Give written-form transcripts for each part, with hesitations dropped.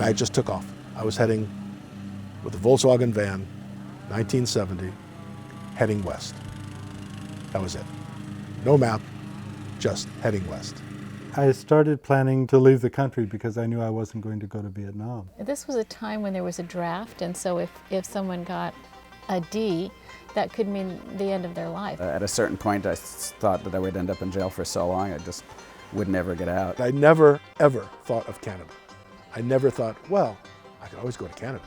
I just took off. I was heading with a Volkswagen van, 1970, heading west. That was it. No map, just heading west. I started planning to leave the country because I knew I wasn't going to go to Vietnam. This was a time when there was a draft, and so if someone got a D, that could mean the end of their life. At a certain point, I thought that I would end up in jail for so long, I just would never get out. I never, ever thought of Canada. I never thought, well, I could always go to Canada.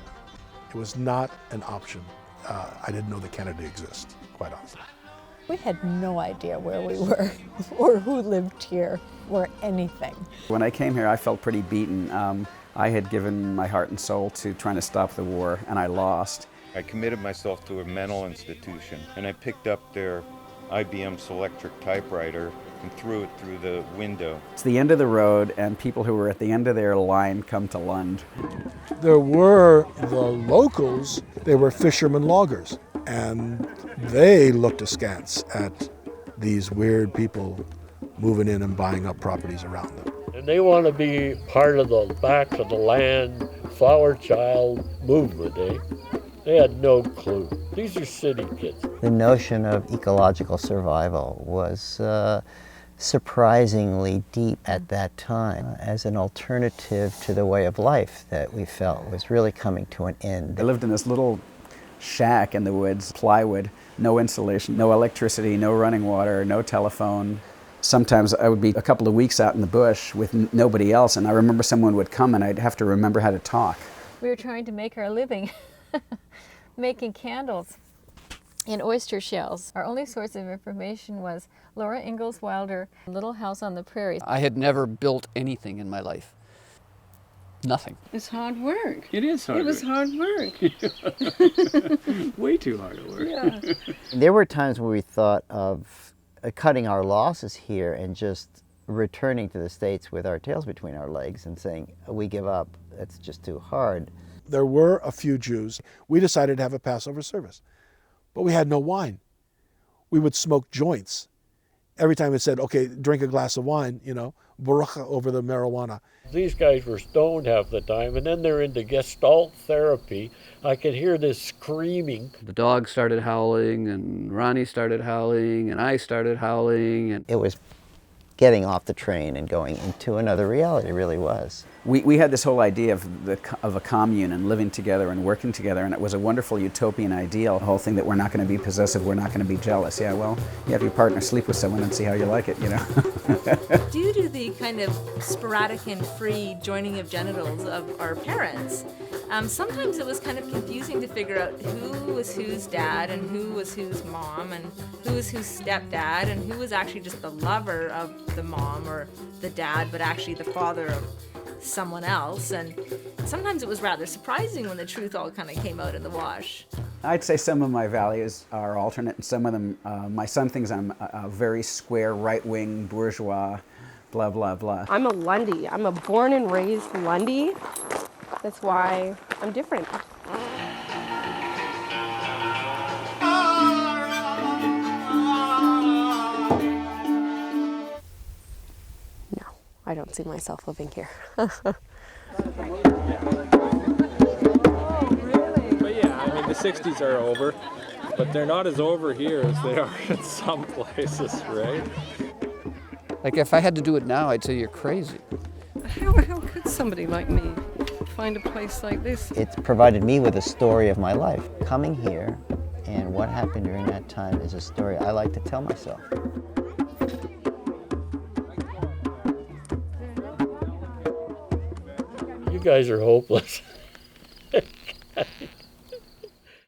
It was not an option. I didn't know that Canada exists, quite honestly. We had no idea where we were or who lived here or anything. When I came here, I felt pretty beaten. I had given my heart and soul to trying to stop the war, and I lost. I committed myself to a mental institution, and I picked up their IBM Selectric typewriter and threw it through the window. It's the end of the road, and people who were at the end of their line come to Lund. There were the locals, they were fishermen loggers, and they looked askance at these weird people moving in and buying up properties around them. And they want to be part of the back of the land, flower child movement, eh? They had no clue. These are city kids. The notion of ecological survival was surprisingly deep at that time as an alternative to the way of life that we felt was really coming to an end. I lived in this little shack in the woods, plywood, no insulation, no electricity, no running water, no telephone. Sometimes I would be a couple of weeks out in the bush with nobody else, and I remember someone would come and I'd have to remember how to talk. We were trying to make our living making candles in oyster shells. Our only source of information was Laura Ingalls Wilder, Little House on the Prairie. I had never built anything in my life. Nothing. It's hard work. It is hard work. It was hard work. Way too hard work. Yeah. There were times where we thought of cutting our losses here and just returning to the States with our tails between our legs and saying, we give up, it's just too hard. There were a few Jews. We decided to have a Passover service, but we had no wine. We would smoke joints. Every time it said, okay, drink a glass of wine, you know, barucha over the marijuana. These guys were stoned half the time, and then they're into Gestalt therapy. I could hear this screaming. The dog started howling, and Ronnie started howling, and I started howling. And it was getting off the train and going into another reality, it really was. We had this whole idea of a commune and living together and working together, and it was a wonderful utopian ideal, the whole thing that we're not going to be possessive, we're not going to be jealous. Yeah, well, you have your partner sleep with someone and see how you like it, you know. Due to the kind of sporadic and free joining of genitals of our parents, sometimes it was kind of confusing to figure out who was whose dad and who was whose mom and who was whose stepdad and who was actually just the lover of the mom or the dad, but actually the father of someone else. And sometimes it was rather surprising when the truth all kind of came out in the wash. I'd say some of my values are alternate, and some of them, my son thinks I'm a very square, right-wing, bourgeois, blah, blah, blah. I'm a Lundy. I'm a born and raised Lundy. That's why I'm different. No, I don't see myself living here. But yeah, I mean, the 60s are over, but they're not as over here as they are in some places, right? like, if I had to do it now, I'd say you're crazy. How could somebody like me find a place like this? It's provided me with a story of my life. Coming here and what happened during that time is a story I like to tell myself. You guys are hopeless.